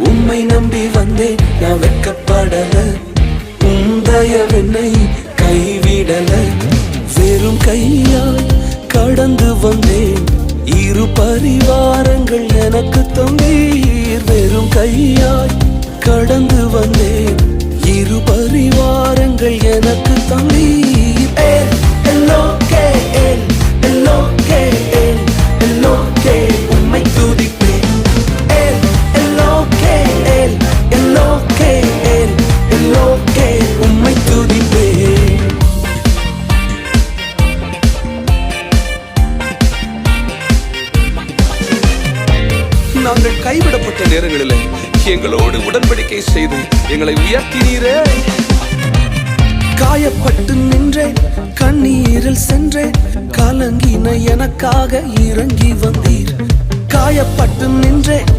உம்மை நம்பி வந்தேன், நான் வெட்கப்படல. உந்தயவென்னை கைவிடல. வெறும் கையாய் கடந்து வந்தேன், இரு பரிவாரங்கள் எனக்கு தந்தீர். வெறும் கையாய் கடந்து வந்தேன், இரு பரிவாரங்கள் எனக்கு தந்தீர். உம்மை துதிப்பேன். உம்மை துதிப்பேன். நாங்கள் கைவிடப்பட்ட நேரங்களில் எங்களோடு உடன்படிக்கை செய்து எங்களை உயர்த்தினீரே. காயப்பட்டு நின்றேன், கண்ணீரில் சென்றேன், கலங்கின எனக்காக இறங்கி வந்தீர். காயப்பட்டு நின்றேன்,